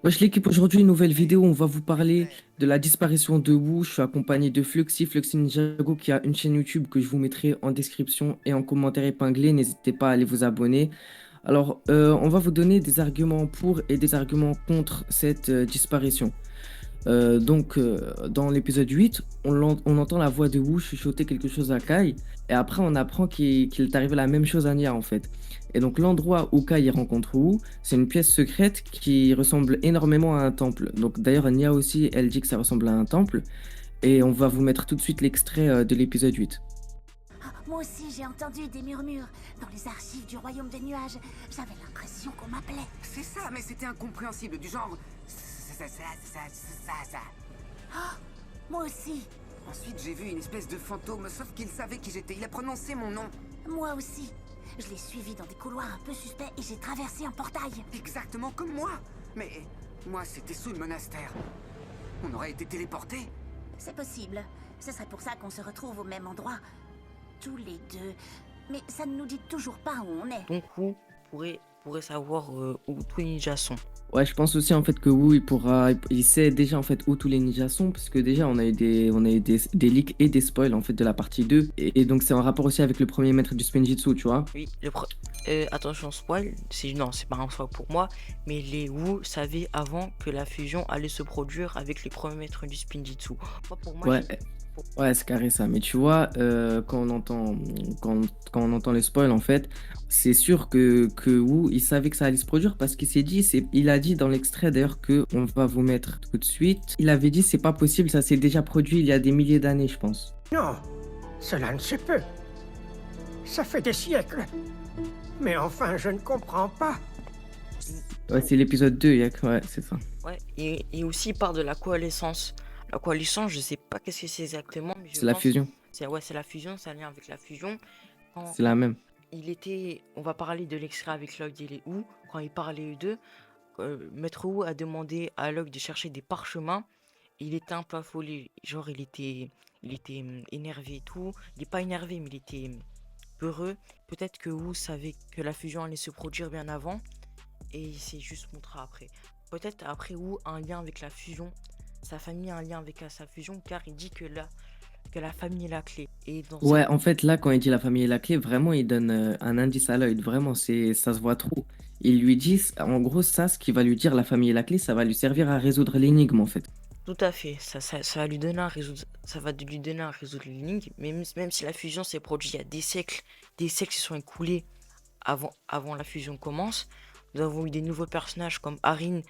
Wesh l'équipe, aujourd'hui, nouvelle vidéo, on va vous parler de la disparition de Wu. Je suis accompagné de Fluxy Ninjago qui a une chaîne YouTube que je vous mettrai en description et en commentaire épinglé. N'hésitez pas à aller vous abonner. Alors, on va vous donner des arguments pour et des arguments contre cette disparition. Dans l'épisode 8, on entend la voix de Wu chuchoter quelque chose à Kai, et après on apprend qu'il est arrivé la même chose à Nia en fait. Et donc l'endroit où Kai rencontre Wu, c'est une pièce secrète qui ressemble énormément à un temple. Donc d'ailleurs Nia aussi, elle dit que ça ressemble à un temple, et on va vous mettre tout de suite l'extrait de l'épisode 8. Moi aussi, j'ai entendu des murmures dans les archives du royaume des nuages. J'avais l'impression qu'on m'appelait. C'est ça, mais c'était incompréhensible, du genre... Ça. Moi aussi, Ensuite, j'ai vu une espèce de fantôme, sauf qu'il savait qui j'étais. Il a prononcé mon nom. moi aussi. Je l'ai suivi dans des couloirs un peu suspects et j'ai traversé un portail. Exactement comme moi. Mais moi, c'était sous le monastère. On aurait été téléportés. C'est possible. Ce serait pour ça qu'on se retrouve au même endroit. Tous les deux. Mais ça ne nous dit toujours pas où on est. Donc Wu pourrait savoir où tous les ninjas sont. Ouais, je pense aussi en fait que Wu il sait déjà en fait où tous les ninjas sont, parce que déjà on a eu des leaks et des spoils en fait de la partie 2, et donc c'est en rapport aussi avec le premier maître du Spinjitzu, tu vois. Oui, attention spoil, non, c'est pas un spoil pour moi, mais les Wu savaient avant que la fusion allait se produire avec les premiers maîtres du Spinjitzu. Moi, pour moi, Ouais, ouais, c'est carré ça. Mais tu vois, quand, quand on entend les spoils, en fait, c'est sûr que Wu, il savait que ça allait se produire parce qu'il s'est dit, il a dit dans l'extrait d'ailleurs que on va vous mettre tout de suite. Il avait dit, c'est pas possible, ça s'est déjà produit il y a des milliers d'années, je pense. Non, cela ne se peut. Ça fait des siècles. Mais enfin, je ne comprends pas. Ouais, c'est l'épisode 2, ouais, c'est ça. ouais, et aussi il parle de la coalescence. La coalescence, je sais pas qu'est-ce que c'est exactement, mais je C'est la pense fusion, c'est la fusion, c'est un lien avec la fusion. Quand c'est la même. on va parler de l'extrait avec Lloyd et les Wu, quand ils parlaient eux deux, Maître Wu a demandé à Lloyd de chercher des parchemins. Il était un peu affolé, genre il était énervé et tout. Il est pas énervé, mais il était peureux. Peut-être que Wu savait que la fusion allait se produire bien avant, et il s'est juste montré après. Peut-être après Wu a un lien avec la fusion, sa famille a un lien avec sa fusion, car il dit que la famille est la clé. Et dans Ouais, cette... en fait, là, quand il dit la famille est la clé, vraiment, il donne un indice à l'œil. Vraiment, ça se voit trop. Il lui dit, en gros, ça, ce qui va lui dire la famille est la clé, ça va lui servir à résoudre l'énigme, en fait. Tout à fait, ça va lui donner un résoudre, ça va lui donner un résoudre l'énigme, même si la fusion s'est produite il y a des siècles se sont écoulés avant la fusion commence. Nous avons eu des nouveaux personnages comme Arin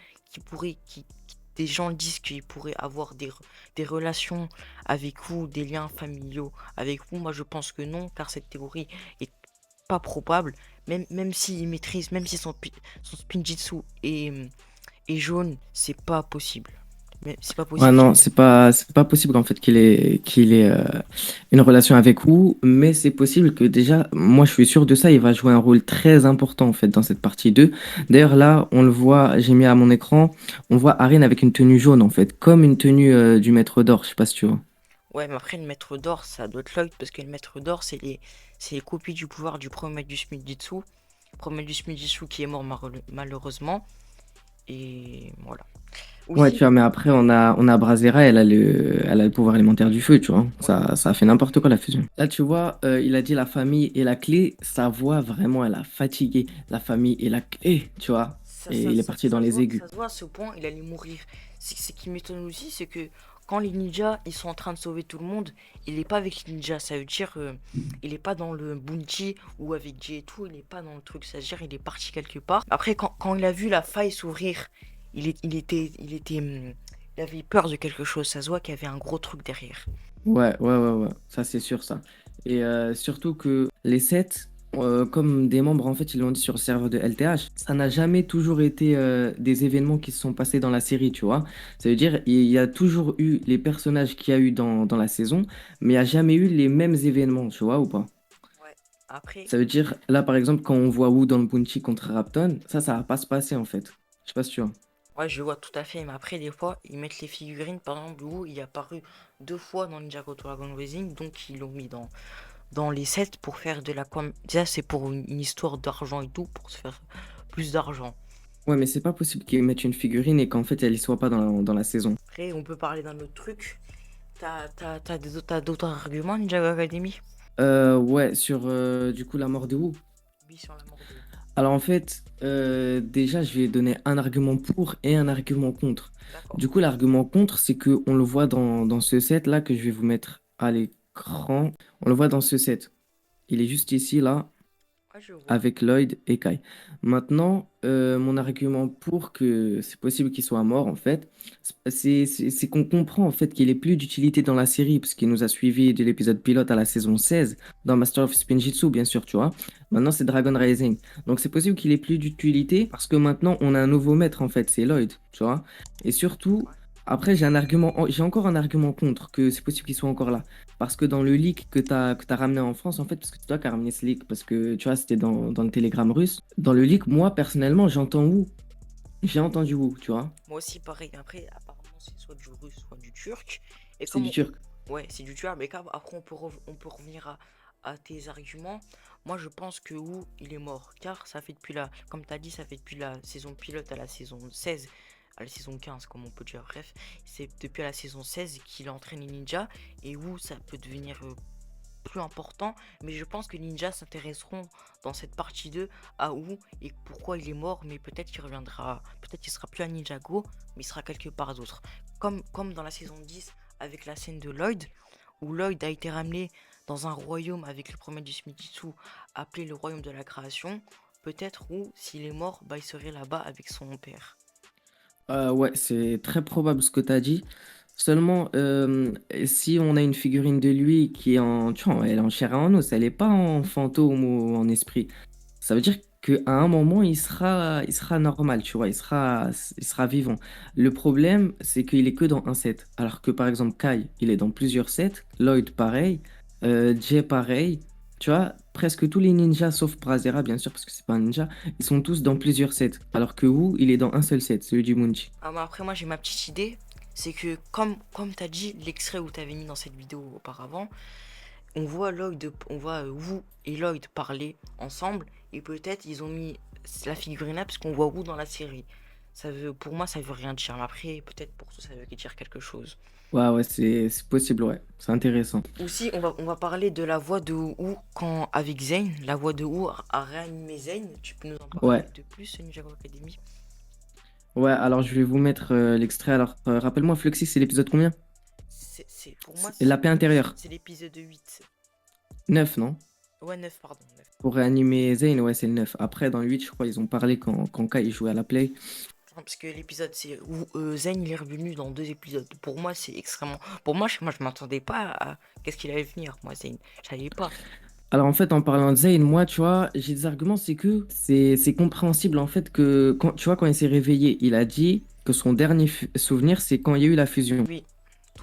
des gens disent qu'il pourrait avoir des relations avec vous, des liens familiaux avec vous. Moi je pense que non, car cette théorie est pas probable, même s'il maîtrise, même si son Spinjitzu est jaune, c'est pas possible. Mais c'est pas Ouais, possible non, c'est pas possible en fait qu'il ait une relation avec Wu, mais c'est possible que déjà, moi je suis sûr de ça, il va jouer un rôle très important en fait dans cette partie 2. D'ailleurs là, on le voit, j'ai mis à mon écran, on voit Arin avec une tenue jaune en fait, comme une tenue du Maître d'Or, je sais pas si tu vois. Ouais, mais après, le maître d'or, ça doit être Lloyd, parce que le maître d'or, c'est les copies du pouvoir du premier maître du Smiditsu. Le premier maître du Smiditsu qui est mort malheureusement. Et voilà. Ouais, tu Aussi, vois, mais après on a Brazzera, elle a le pouvoir élémentaire du feu, tu vois. ouais, Ça a fait n'importe quoi la fusion. Là, tu vois, il a dit la famille est la clé, sa voix vraiment, elle a fatigué. La famille est la clé, tu vois. Et il est parti dans les aigus. ça se voit à ce point, il allait mourir. Ce qui m'étonne aussi, c'est que quand les ninjas, ils sont en train de sauver tout le monde, il est pas avec les ninjas. Ça veut dire, il est pas dans le bounty ou avec Jay et tout, il est pas dans le truc. Ça veut dire, il est parti quelque part. Après, quand il a vu la faille s'ouvrir, il avait peur de quelque chose. Ça se voit qu'il y avait un gros truc derrière. Ouais, ça c'est sûr ça. Et surtout que les 7, comme des membres en fait, ils l'ont dit sur le serveur de LTH, ça n'a jamais toujours été des événements qui se sont passés dans la série, tu vois. Ça veut dire il y a toujours eu les personnages qu'il y a eu dans la saison, mais il n'y a jamais eu les mêmes événements, tu vois ou pas? Ouais. Après, Ça veut dire là par exemple quand on voit Wu dans le Bounty contre Rapton, ça va pas se passer en fait. Je sais pas si tu vois. ouais, je vois tout à fait, mais après, des fois, ils mettent les figurines, par exemple, où il est apparu 2 fois dans Ninjago Dragon Rising, donc ils l'ont mis dans les sets pour faire de la com. Déjà, c'est pour une histoire d'argent et tout, pour se faire plus d'argent. Ouais, mais c'est pas possible qu'ils mettent une figurine et qu'en fait, elle y soit pas dans la saison. Après, on peut parler d'un autre truc. T'as d'autres arguments, Ninja Academy? Ouais, sur du coup la mort de Wu. Oui, sur la mort de... Alors en fait, déjà, je vais donner un argument pour et un argument contre. D'accord. Du coup, l'argument contre, c'est que on le voit dans ce set-là que je vais vous mettre à l'écran. On le voit dans ce set. Il est juste ici, là, Ouais, je vois. avec Lloyd et Kai. Maintenant, mon argument pour que c'est possible qu'il soit mort, en fait, c'est qu'on comprend en fait qu'il est plus d'utilité dans la série, parce qu'il nous a suivis de l'épisode pilote à la saison 16, dans Master of Spinjitzu, bien sûr, tu vois. Maintenant, c'est Dragon Rising. Donc, c'est possible qu'il ait plus d'utilité, parce que maintenant, on a un nouveau maître, en fait, c'est Lloyd, tu vois. Et surtout, après, j'ai encore un argument contre, que c'est possible qu'il soit encore là. Parce que dans le leak que t'as ramené en France, en fait, parce que c'est toi qui as ramené ce leak, parce que tu vois, c'était dans le télégramme russe. Dans le leak, moi, personnellement, j'entends Wu. J'ai entendu Wu, tu vois. Moi aussi, pareil. Après, apparemment, c'est soit du russe, soit du turc. Et C'est du turc. Ouais, c'est du turc, mais après, on peut revenir à tes arguments. Moi, je pense que Wu, il est mort. Car ça fait depuis comme tu as dit, ça fait depuis la saison pilote à la saison 16, à la saison 15, comme on peut dire. Bref, c'est depuis la saison 16 qu'il entraîne les ninjas. Et Wu, ça peut devenir plus important, mais je pense que les ninjas s'intéresseront dans cette partie 2 à où et pourquoi il est mort, mais peut-être qu'il reviendra, peut-être qu'il sera plus à Ninjago, mais il sera quelque part d'autre. Comme dans la saison 10 avec la scène de Lloyd, où Lloyd a été ramené dans un royaume avec le premier du Smithitsu, appelé le royaume de la création, peut-être où s'il est mort, bah, il serait là-bas avec son père. Ouais, c'est très probable ce que tu as dit. Seulement, si on a une figurine de lui qui est en, tu vois, elle est en chair et en os, elle n'est pas en fantôme ou en esprit. Ça veut dire qu'à un moment, il sera normal, tu vois, il sera vivant. Le problème, c'est qu'il est que dans un set. Alors que par exemple, Kai, il est dans plusieurs sets. Lloyd, pareil. Jay, pareil. Tu vois, presque tous les ninjas, sauf Prazera, bien sûr, parce que c'est pas un ninja, ils sont tous dans plusieurs sets. Alors que Wu, il est dans un seul set, celui du Munchi. Ah, mais après, moi j'ai ma petite idée, c'est que comme tu as dit, l'extrait où tu avais mis dans cette vidéo auparavant, on voit Wu et Lloyd parler ensemble, et peut-être ils ont mis la figurine là parce qu'on voit Wu dans la série. Pour moi, ça veut rien dire. Mais après, peut-être pour toi, ça veut dire quelque chose. Ouais, ouais, c'est possible, ouais. C'est intéressant. Aussi, on va parler de la voix de Wu quand avec Zayn. La voix de Wu a réanimé Zayn. Tu peux nous en parler Ouais. de plus, Ninja Go Academy? Ouais, alors je vais vous mettre l'extrait. Alors, rappelle-moi, Fluxy, c'est l'épisode combien? Pour moi, La paix intérieure. c'est l'épisode 8. 9, non? Ouais, 9 pardon. 9. Pour réanimer Zane, ouais, c'est le 9. Après, dans le 8, je crois, ils ont parlé quand Kai jouait à la play. Parce que l'épisode, c'est où Zayn il est revenu dans 2 épisodes. Pour moi, c'est extrêmement. Pour moi, je m'attendais pas à qu'est-ce qu'il allait venir, moi, Zayn. Je savais pas. Alors, en fait, en parlant de Zane, moi, tu vois, j'ai des arguments, c'est que c'est compréhensible, en fait, que quand, tu vois, quand il s'est réveillé, il a dit que son dernier souvenir, c'est quand il y a eu la fusion. Oui.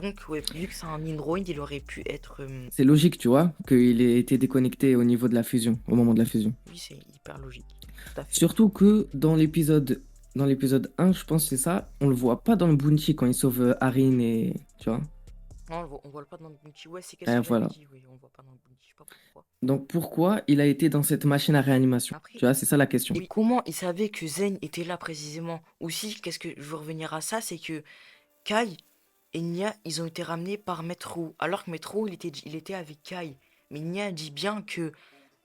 Donc, ouais, vu que c'est un android, il aurait pu être. C'est logique, tu vois, qu'il ait été déconnecté au niveau de la fusion, au moment de la fusion. Oui, c'est hyper logique. Tout à fait. Surtout que dans l'épisode 1, je pense que c'est ça, on le voit pas dans le Bounty quand il sauve Harin et. Tu vois? Non, on voit pas dans le Bounty. Ouais, c'est qu'est-ce que Voilà. j'avais dit. Oui, on voit pas dans le Bounty. Je sais pas pourquoi. Donc pourquoi il a été dans cette machine à réanimation? Après, Tu vois, c'est ça la question. et comment il savait que Zen était là précisément? Aussi, qu'est-ce que je veux revenir à ça, c'est que Kai et Nya, ils ont été ramenés par Maître Wu. Alors que Maître Wu, il était avec Kai. Mais Nya dit bien que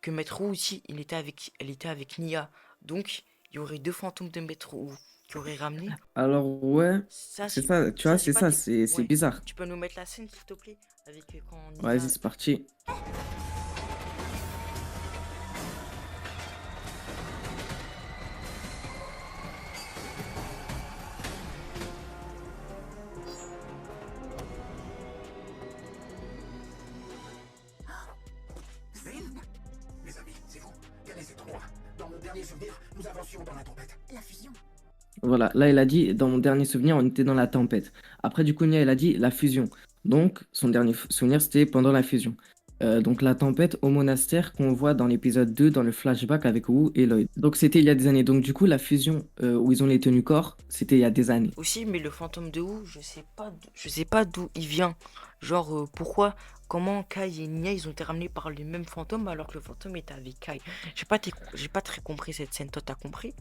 Maître Wu aussi, elle était avec Nya. Donc, il y aurait 2 fantômes de Maître Wu qui auraient ramené. Alors ouais, Ça, c'est j'ai ça, tu vois, j'ai c'est pas ça, des... c'est Ouais. bizarre. Tu peux nous mettre la scène, s'il te plaît, avec quand Vas-y, Nya... c'est parti. Zane? Mes amis, c'est vous. Quel est cet endroit? Dans mon dernier souvenir, nous avancions dans la tempête. La fusion. Voilà, là il a dit, dans mon dernier souvenir, on était dans la tempête. Après du coup, Nia, il a dit la fusion. Donc, son dernier souvenir, c'était pendant la fusion. Donc la tempête au monastère qu'on voit dans l'épisode 2, dans le flashback avec Wu et Lloyd. Donc c'était il y a des années. Donc du coup, la fusion où ils ont les tenues corps, c'était il y a des années. Aussi, mais le fantôme de Wu, je sais pas d'où il vient. Genre, comment Kai et Nya, ils ont été ramenés par le même fantôme alors que le fantôme était avec Kai. J'ai pas très compris cette scène. Toi, t'as compris?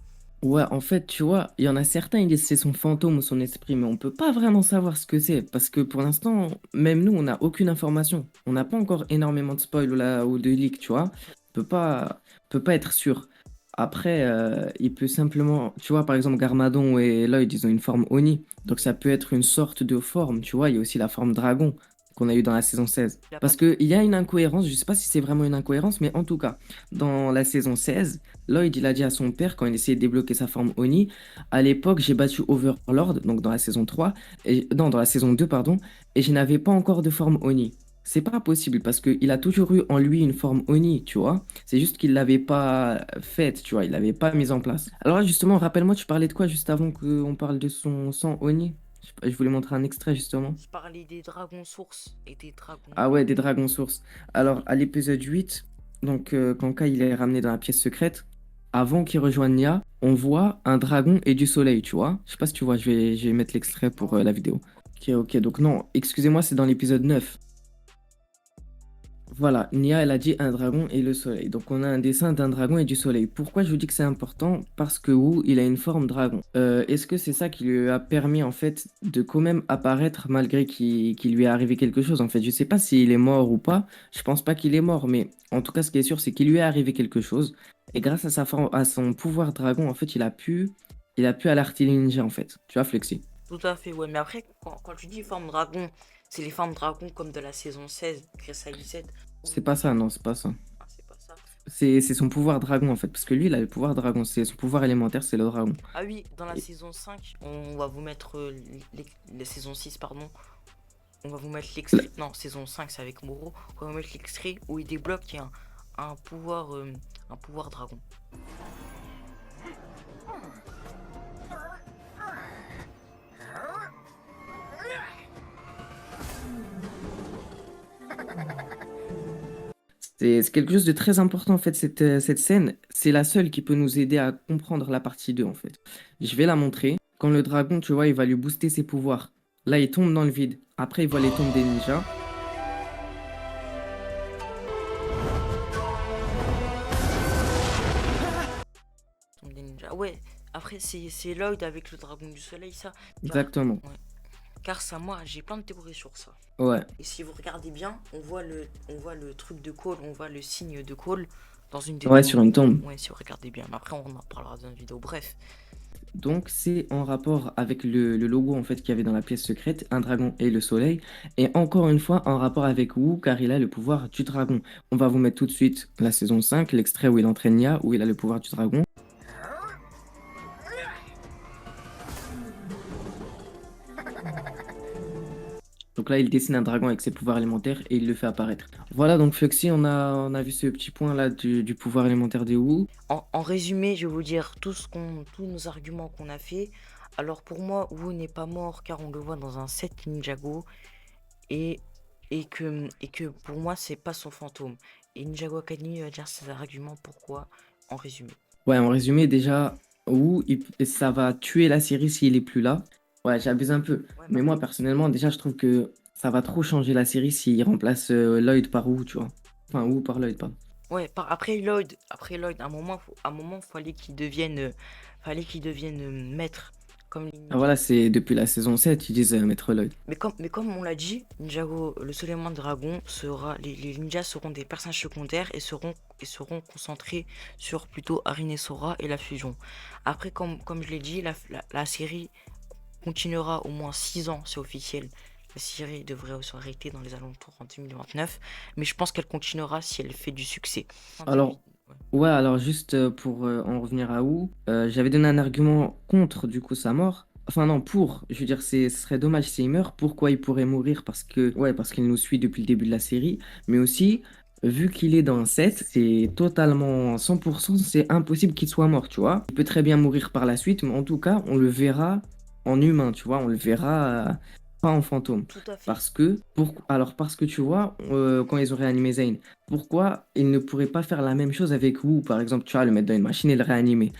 Ouais, en fait, tu vois, il y en a certains, ils disent c'est son fantôme ou son esprit, mais on peut pas vraiment savoir ce que c'est, parce que pour l'instant, même nous, on n'a aucune information. On n'a pas encore énormément de spoil ou de leaks, tu vois. On peut pas être sûr. Après, il peut simplement, tu vois, par exemple, Garmadon et Lloyd, ils ont une forme Oni, donc ça peut être une sorte de forme, tu vois. Il y a aussi la forme dragon qu'on a eu dans la saison 16. Il a pas Parce qu'il y a une incohérence, je sais pas si c'est vraiment une incohérence, mais en tout cas, dans la saison 16, Lloyd, il a dit à son père, quand il essayait de débloquer sa forme Oni, à l'époque, j'ai battu Overlord, donc dans la saison 3, non, dans la saison 2, pardon, et je n'avais pas encore de forme Oni. C'est pas possible parce qu'il a toujours eu en lui une forme Oni, tu vois. C'est juste qu'il l'avait pas faite, tu vois, il l'avait pas mise en place. Alors là, justement, rappelle-moi, tu parlais de quoi juste avant qu'on parle de son sang Oni? Je voulais montrer un extrait, justement. Je parlais des dragons sources et des dragons. Ah ouais, des dragons sources. Alors, à l'épisode 8, donc quand Kai il est ramené dans la pièce secrète, avant qu'il rejoigne Nia, on voit un dragon et du soleil, tu vois. Je sais pas si tu vois, je vais mettre l'extrait pour Non. la vidéo. Ok, ok, donc non, excusez-moi, c'est dans l'épisode 9. Voilà, Nia, elle a dit un dragon et le soleil. Donc on a un dessin d'un dragon et du soleil. Pourquoi je vous dis que c'est important? Parce que Wu, il a une forme dragon. Est-ce que c'est ça qui lui a permis en fait de quand même apparaître malgré qu'il lui est arrivé quelque chose? En fait, je sais pas s'il est mort ou pas. Je pense pas qu'il est mort, mais en tout cas, ce qui est sûr, c'est qu'il lui est arrivé quelque chose. Et grâce à sa forme, à son pouvoir dragon, en fait, il a pu alerter les ninjas en fait. Tu vois, Flexi? Tout à fait, ouais. Mais après, quand tu dis forme dragon, c'est les formes dragon comme de la saison 16, Grace Z. C'est pas ça, non, c'est pas ça. Ah, c'est pas ça. C'est son pouvoir dragon en fait, parce que lui, il a le pouvoir dragon. C'est son pouvoir élémentaire, c'est le dragon. Ah oui, dans la Et- saison 5, on va vous mettre la saison 6, pardon. On va vous mettre l'extrait. Non, saison 5, c'est avec Moro. On va vous mettre l'extrait où il débloque un pouvoir dragon. C'est quelque chose de très important en fait, cette scène. C'est la seule qui peut nous aider à comprendre la partie 2 en fait. Je vais la montrer. Quand le dragon, tu vois, il va lui booster ses pouvoirs. Là, il tombe dans le vide. Après, il voit les tombes des ninjas. Tombe des ninjas. Ouais, après, c'est Lloyd avec le dragon du soleil, ça. Exactement. Ouais. Car ça, moi, j'ai plein de théories sur ça. Ouais. Et si vous regardez bien, on voit le truc de Cole, on voit le signe de Cole dans une des Ouais, tombes. sur une tombe. Ouais, si vous regardez bien. Mais après, on en parlera dans une vidéo. Bref. Donc, c'est en rapport avec le logo en fait qu'il y avait dans la pièce secrète, un dragon et le soleil. Et encore une fois, en rapport avec Wu, car il a le pouvoir du dragon. On va vous mettre tout de suite la saison 5, l'extrait où il entraîne Nia, où il a le pouvoir du dragon. Donc là, il dessine un dragon avec ses pouvoirs élémentaires et il le fait apparaître. Voilà, donc Fluxy, on a vu ce petit point là du pouvoir élémentaire de Wu. En résumé, je vais vous dire tous nos arguments qu'on a fait. Alors pour moi, Wu n'est pas mort car on le voit dans un set Ninjago et, et que pour moi, c'est pas son fantôme. Et Ninjago Academy va dire ses arguments pourquoi en résumé. Ouais, en résumé, déjà, Wu, ça va tuer la série s'il est plus là. Ouais, j'abuse un peu. Ouais, Mais moi, personnellement, déjà, je trouve que ça va trop changer la série s'il remplace Lloyd par Wu, tu vois. Enfin, Wu par Lloyd, pardon. ouais, après Lloyd, à un moment, fallait qu'il devienne maître comme les Ah, ninjas. voilà, c'est depuis la saison 7, ils disent Maître Lloyd. Mais comme on l'a dit, Ninjago, le Soleilman Dragon les ninjas seront des personnages secondaires et seront concentrés sur plutôt Arin et Sora et la fusion. Après, comme je l'ai dit, la série continuera au moins 6 ans, c'est officiel. La série devrait s'arrêter dans les alentours en 2029, mais je pense qu'elle continuera si elle fait du succès. Alors, Ouais. ouais, alors juste pour en revenir à Wu, j'avais donné un argument contre du coup sa mort. Enfin non, pour, je veux dire, ce serait dommage s'il meurt. Pourquoi il pourrait mourir? Parce qu'il nous suit depuis le début de la série. Mais aussi, vu qu'il est dans le 7, c'est totalement 100%, c'est impossible qu'il soit mort, tu vois. Il peut très bien mourir par la suite, mais en tout cas, on le verra en humain, tu vois. On le verra pas en fantôme. Tout à fait. Parce que tu vois, quand ils ont réanimé Zane, pourquoi ils ne pourraient pas faire la même chose avec Wu, par exemple, tu vois, le mettre dans une machine et le réanimer.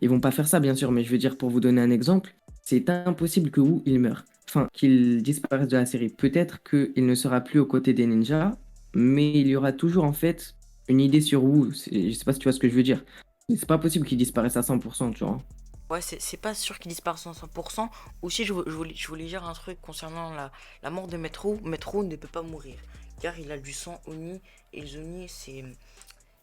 Ils vont pas faire ça, bien sûr, mais je veux dire, pour vous donner un exemple, c'est impossible que Wu, il meure. Enfin, qu'il disparaisse de la série. Peut-être qu'il ne sera plus aux côtés des ninjas, mais il y aura toujours, en fait, une idée sur Wu. Je sais pas si tu vois ce que je veux dire. Mais c'est pas possible qu'il disparaisse à 100%, tu vois. Ouais, c'est pas sûr qu'ils disparaissent à 100%. Aussi, je voulais dire un truc concernant la mort de Metro. Metro ne peut pas mourir, car il a du sang Oni, et les Oni,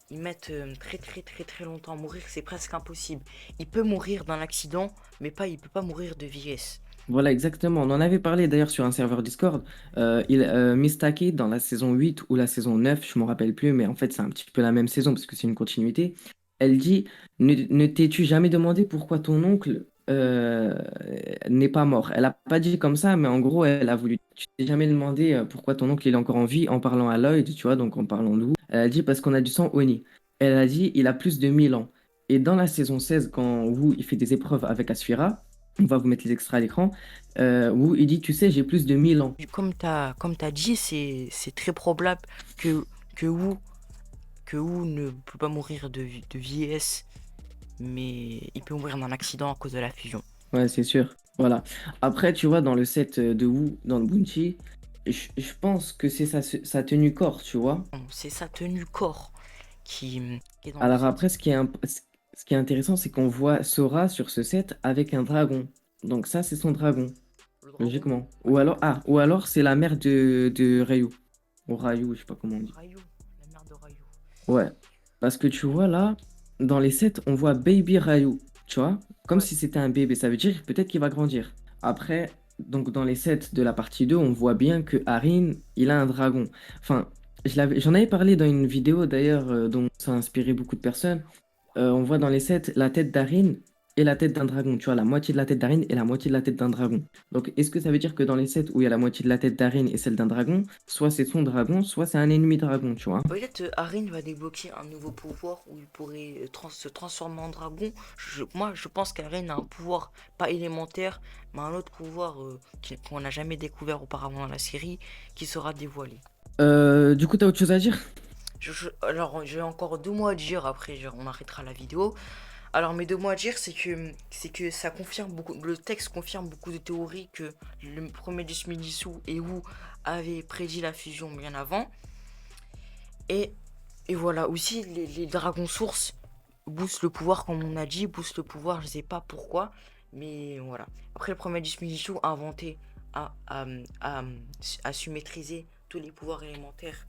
ils mettent très très très très longtemps à mourir, c'est presque impossible. Il peut mourir d'un accident, mais il peut pas mourir de vieillesse. Voilà, exactement. On en avait parlé d'ailleurs sur un serveur Discord. Mistake, dans la saison 8 ou la saison 9, je me rappelle plus, mais en fait, c'est un petit peu la même saison parce que c'est une continuité. Elle dit, ne t'es-tu jamais demandé pourquoi ton oncle n'est pas mort? Elle a pas dit comme ça, mais en gros, elle a voulu. Tu t'es jamais demandé pourquoi ton oncle il est encore en vie en parlant à Lloyd, tu vois, donc en parlant de vous. Elle a dit parce qu'on a du sang Oni. Elle a dit, il a plus de 1000 ans. Et dans la saison 16, quand Wu il fait des épreuves avec Asphira, on va vous mettre les extraits à l'écran, où il dit, tu sais, j'ai plus de 1000 ans. Comme t'as dit, c'est très probable que, que Wu, que Wu ne peut pas mourir de vieillesse, mais il peut mourir d'un accident à cause de la fusion. Ouais, c'est sûr. Voilà. Après, tu vois, dans le set de Wu, dans le Bounty, je pense que c'est sa tenue corps, tu vois. Bon, c'est sa tenue corps qui est dans le Alors set. après, ce qui est intéressant, c'est qu'on voit Sora sur ce set avec un dragon. Donc ça, c'est son dragon, Le dragon. logiquement. Ouais. Ou alors c'est la mère de Ryu. Ou Ryu, je sais pas comment on dit. Ryu, la mère de Ryu. Ouais. Parce que tu vois là, dans les sets, on voit Baby Ryu, tu vois, comme Ouais. si c'était un bébé. Ça veut dire peut-être qu'il va grandir. Après, donc dans les sets de la partie 2, on voit bien que Harin, il a un dragon. Enfin, j'en avais parlé dans une vidéo d'ailleurs, dont ça a inspiré beaucoup de personnes. On voit dans les sets la tête d'Arin et la tête d'un dragon. Tu vois, la moitié de la tête d'Arin et la moitié de la tête d'un dragon. Donc, est-ce que ça veut dire que dans les sets où il y a la moitié de la tête d'Arin et celle d'un dragon, soit c'est son dragon, soit c'est un ennemi dragon, tu vois? Peut-être Harin va débloquer un nouveau pouvoir où il pourrait se transformer en dragon. Moi, je pense qu'Harin a un pouvoir pas élémentaire, mais un autre pouvoir qu'on n'a jamais découvert auparavant dans la série, qui sera dévoilé. Du coup, t'as autre chose à dire? Alors, j'ai encore 2 mots à dire, après on arrêtera la vidéo. Alors, mes 2 mots à dire, c'est que ça confirme beaucoup, le texte confirme beaucoup de théories que le premier du Shimizu et Wu avaient prédit la fusion bien avant. Et, et voilà, aussi les dragons sources boostent le pouvoir, comme on a dit, boostent le pouvoir, je sais pas pourquoi, mais voilà. Après, le premier du Shimizu a inventé, a, a, a, a su maîtriser tous les pouvoirs élémentaires.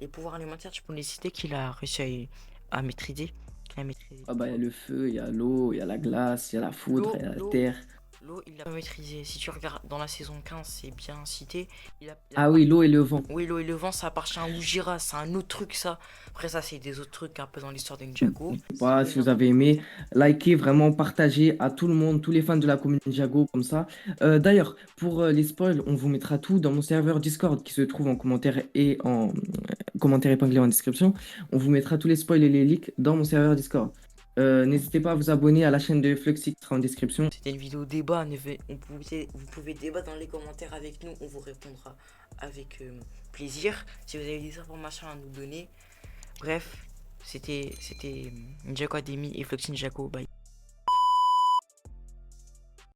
Les pouvoirs alimentaires, tu peux les citer qu'il a réussi à maîtriser. Qu'il a maîtrisé. Ah bah, il y a le feu, il y a l'eau, il y a la glace, il y a la foudre, il y a la L'eau, terre. l'eau, il l'a maîtrisé. Si tu regardes dans la saison 15, c'est bien cité. Il a Ah pas. oui, l'eau et le vent. Oui, l'eau et le vent, ça appartient à Ujira, c'est un autre truc ça. Après ça, c'est des autres trucs un peu dans l'histoire de Ninjago. Voilà, si vous avez aimé, likez, vraiment partagez à tout le monde, tous les fans de la communauté Ninjago, comme ça. D'ailleurs, pour les spoils, on vous mettra tout dans mon serveur Discord qui se trouve en commentaire épinglé en description. On vous mettra tous les spoils et les leaks dans mon serveur Discord. N'hésitez pas à vous abonner à la chaîne de Fluxy qui sera en description. C'était une vidéo débat, vous pouvez débattre dans les commentaires avec nous, on vous répondra avec plaisir. Si vous avez des informations à nous donner. Bref, c'était Ninjago Academy et Fluxy Ninjago. Bye.